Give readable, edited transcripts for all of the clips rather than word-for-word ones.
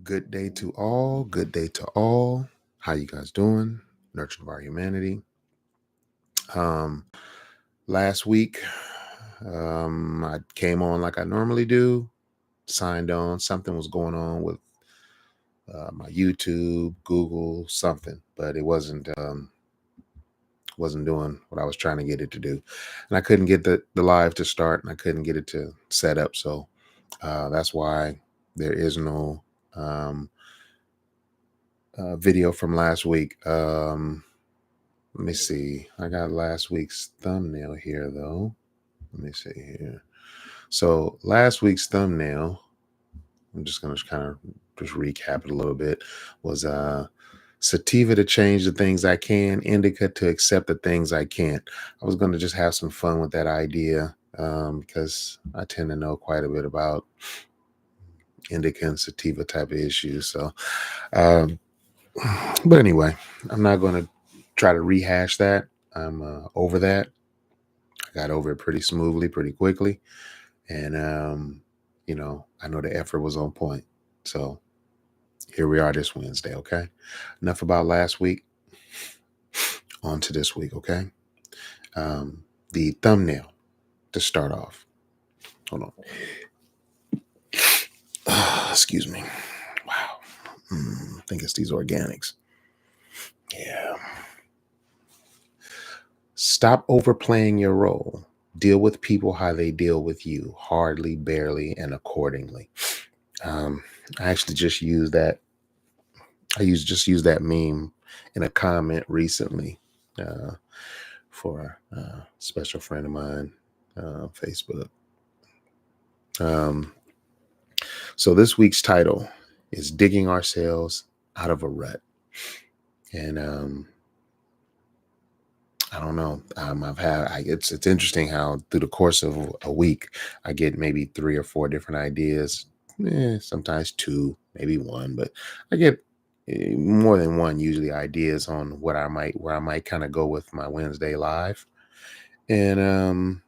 Good day to all. Good day to all. How you guys doing? Nurtured by humanity. Um, Last week, I came on like I normally do. Signed on. Something was going on with my YouTube, Google, something, but it wasn't doing what I was trying to get it to do, and I couldn't get the live to start, and I couldn't get it to set up. So that's why there is no video from last week. Let me see. I got last week's thumbnail here, though. Let me see here. So last week's thumbnail, I'm just going to kind of just recap it a little bit, was sativa to change the things I can, indica to accept the things I can't. I was going to just have some fun with that idea because I tend to know quite a bit about indica and sativa type of issues. So, um, but anyway, I'm not going to try to rehash that. I'm over that. I got over it pretty smoothly, pretty quickly. And, I know the effort was on point. So here we are this Wednesday. Okay. Enough about last week. On to this week. Okay. The thumbnail to start off. Hold on. Excuse me. Wow. I think it's these organics. Yeah. Stop overplaying your role. Deal with people how they deal with you, hardly, barely, and accordingly. I actually just used that. Just used that meme in a comment recently for a special friend of mine, Facebook. So this week's title is "Digging Ourselves Out of a Rut," and I don't know. It's interesting how through the course of a week I get maybe 3 or 4 different ideas, sometimes 2, maybe 1, but I get more than one usually ideas on where I might kind of go with my Wednesday live, and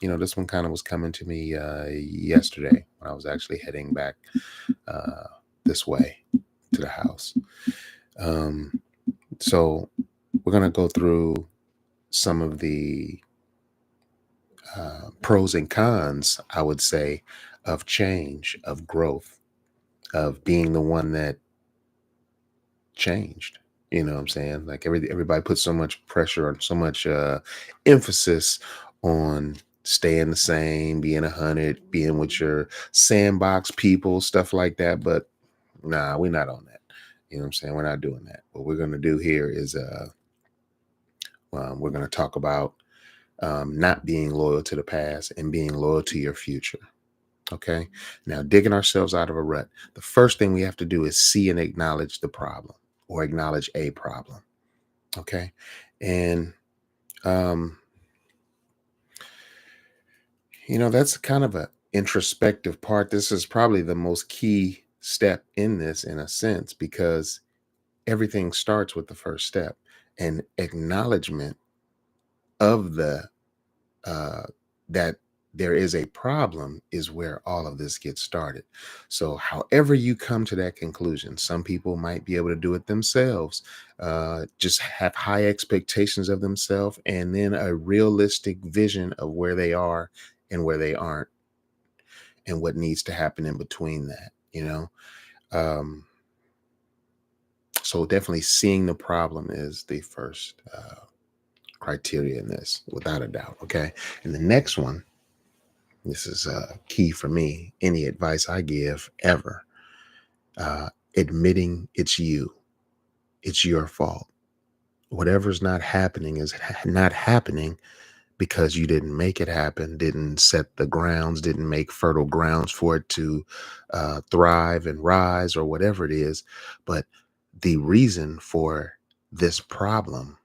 this one kind of was coming to me yesterday when I was actually heading back uh, this way to the house. So we're gonna go through some of the pros and cons, I would say, of change, of growth, of being the one that changed. You know what I'm saying? Like everybody puts so much pressure or so much emphasis on staying the same, being 100, being with your sandbox people, stuff like that. But nah, we're not on that. You know what I'm saying? We're not doing that. What we're going to do here is we're going to talk about not being loyal to the past and being loyal to your future. Okay. Now, digging ourselves out of a rut. The first thing we have to do is see and acknowledge the problem or acknowledge a problem. Okay. And, um, that's kind of a introspective part. This is probably the most key step in this, in a sense, because everything starts with the first step and acknowledgement of the that there is a problem is where all of this gets started. So however you come to that conclusion, some people might be able to do it themselves, just have high expectations of themselves and then a realistic vision of where they are and where they aren't and what needs to happen in between that. um, so definitely seeing the problem is the first criteria in this, without a doubt. Okay. And the next one, this is key for me. Any advice I give ever, admitting it's you, it's your fault. Whatever's not happening is not happening because you didn't make it happen, didn't set the grounds, didn't make fertile grounds for it to thrive and rise or whatever it is. But the reason for this problem,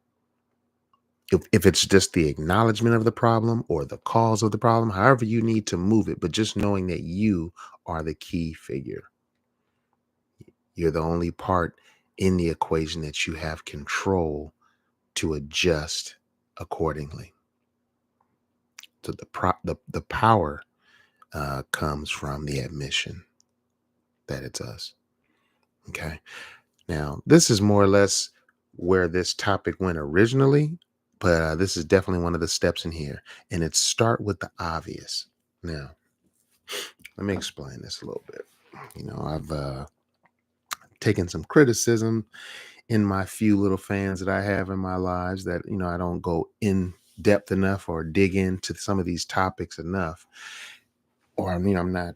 if it's just the acknowledgement of the problem or the cause of the problem, however you need to move it, but just knowing that you are the key figure. You're the only part in the equation that you have control to adjust accordingly. So the power comes from the admission. that it's us. Okay. Now, this is more or less where this topic went originally, but this is definitely one of the steps in here. And it's start with the obvious. Now, let me explain this a little bit. I've taken some criticism in my few little fans that I have in my lives that, I don't go in depth enough or dig into some of these topics enough, or I'm not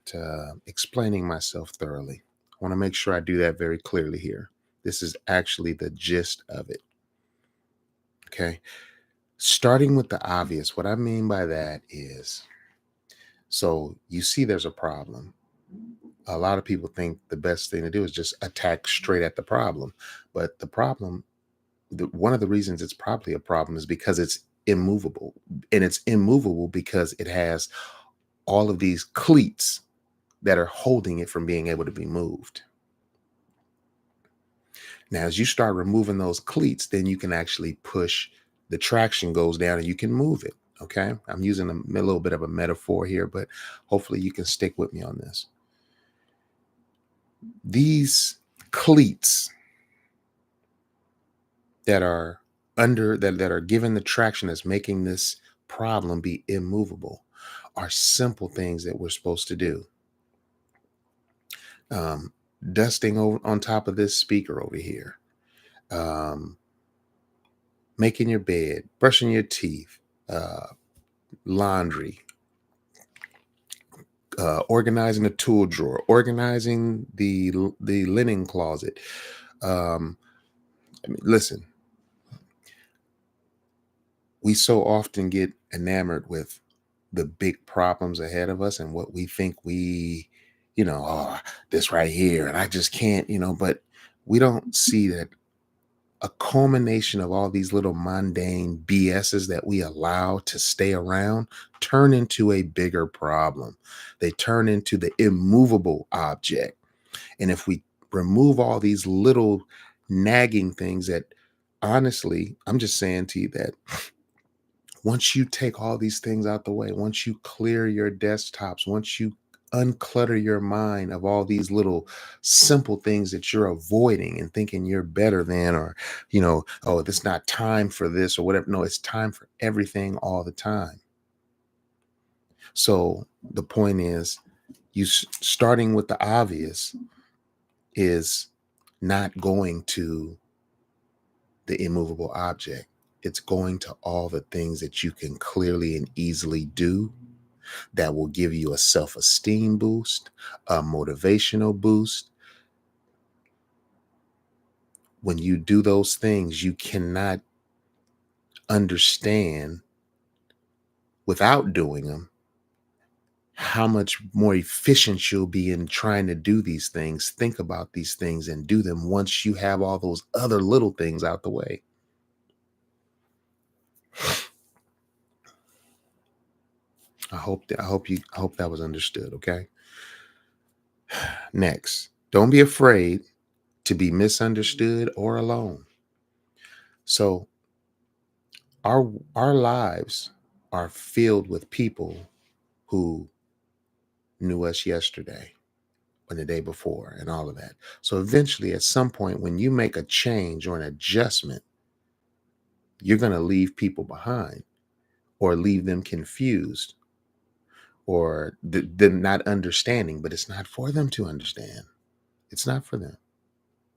explaining myself thoroughly. I want to make sure I do that very clearly here. This is actually the gist of it. Okay. Starting with the obvious, what I mean by that is, so you see there's a problem. A lot of people think the best thing to do is just attack straight at the problem. But the problem, one of the reasons it's probably a problem is because it's immovable. And it's immovable because it has all of these cleats that are holding it from being able to be moved. Now, as you start removing those cleats, then you can actually push, the traction goes down and you can move it. Okay. I'm using a little bit of a metaphor here, but hopefully you can stick with me on this. These cleats that are that are given the traction that's making this problem be immovable are simple things that we're supposed to do. Um, Dusting over on top of this speaker over here. Making your bed, brushing your teeth, uh, laundry, organizing the tool drawer, organizing the linen closet. Listen, we so often get enamored with the big problems ahead of us and what we think oh, this right here, and I just can't, but we don't see that a culmination of all these little mundane BSs that we allow to stay around turn into a bigger problem. They turn into the immovable object. And if we remove all these little nagging things that, honestly, I'm just saying to you that once you take all these things out the way, once you clear your desktops, once you unclutter your mind of all these little simple things that you're avoiding and thinking you're better than, or, oh, it's not time for this or whatever. No, it's time for everything all the time. So the point is, starting with the obvious is not going to the immovable object. It's going to all the things that you can clearly and easily do that will give you a self-esteem boost, a motivational boost. When you do those things, you cannot understand without doing them how much more efficient you'll be in trying to do these things, think about these things, and do them once you have all those other little things out the way. I hope that was understood. Okay. Next, don't be afraid to be misunderstood or alone. So our lives are filled with people who knew us yesterday and the day before and all of that. So eventually, at some point, when you make a change or an adjustment, you're going to leave people behind or leave them confused or them not understanding, but it's not for them to understand. It's not for them.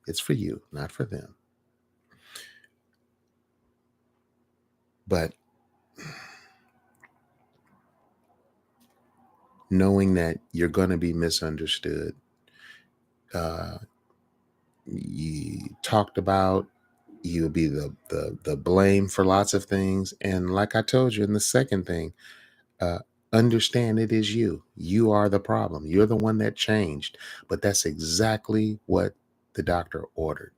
It's for you, not for them. But knowing that you're going to be misunderstood, you talked about, you'll be the blame for lots of things. And like I told you in the second thing, uh, understand it is you. You are the problem. You're the one that changed. But that's exactly what the doctor ordered.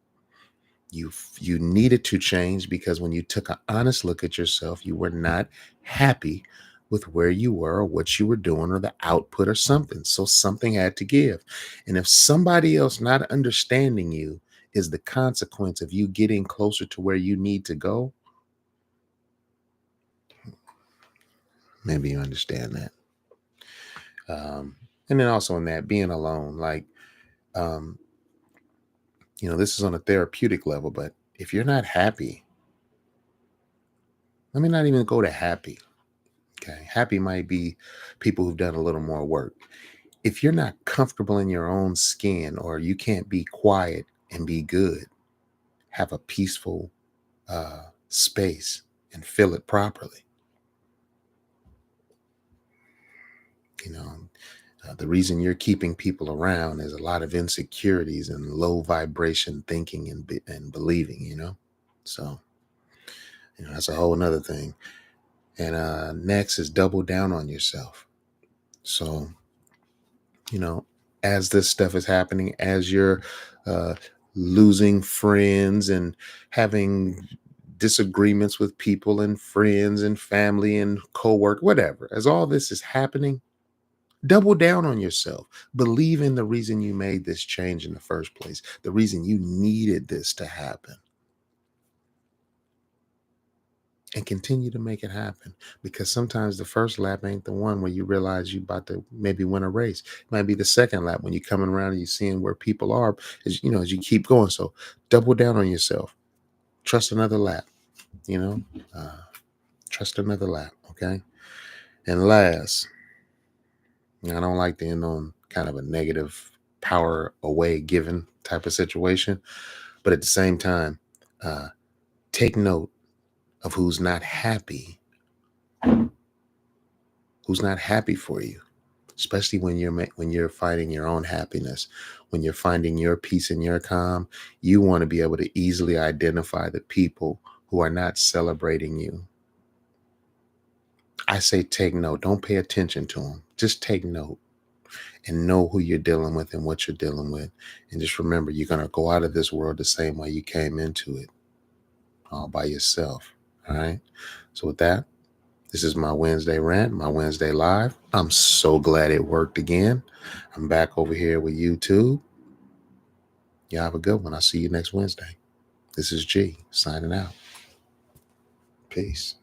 You needed to change because when you took an honest look at yourself, you were not happy with where you were or what you were doing or the output or something. So something had to give. And if somebody else not understanding you is the consequence of you getting closer to where you need to go, maybe you understand that. And then also in that, being alone, like, Um, this is on a therapeutic level, but if you're not happy, let me not even go to happy. Okay. Happy might be people who've done a little more work. If you're not comfortable in your own skin, or you can't be quiet and be good, have a peaceful space and fill it properly, you know, the reason you're keeping people around is a lot of insecurities and low vibration thinking and believing, So, that's a whole nother thing. And next is double down on yourself. So, you know, as this stuff is happening, as you're uh, losing friends and having disagreements with people and friends and family and co-work, whatever, as all this is happening, double down on yourself. Believe in the reason you made this change in the first place, the reason you needed this to happen, and continue to make it happen. Because sometimes the first lap ain't the one where you realize you about to maybe win a race. It might be the second lap when you're coming around and you're seeing where people are as you keep going. So double down on yourself. Trust another lap, you know, uh, trust another lap. Okay. And last, I don't like to end on kind of a negative power away given type of situation, but at the same time, uh, take note of who's not happy for you, especially when you're fighting your own happiness, when you're finding your peace and your calm. You want to be able to easily identify the people who are not celebrating you. I say take note. Don't pay attention to them. Just take note and know who you're dealing with and what you're dealing with. And just remember, you're going to go out of this world the same way you came into it, all by yourself. All right. So with that, this is my Wednesday rant, my Wednesday live. I'm so glad it worked again. I'm back over here with YouTube. Y'all have a good one. I'll see you next Wednesday. This is G signing out. Peace.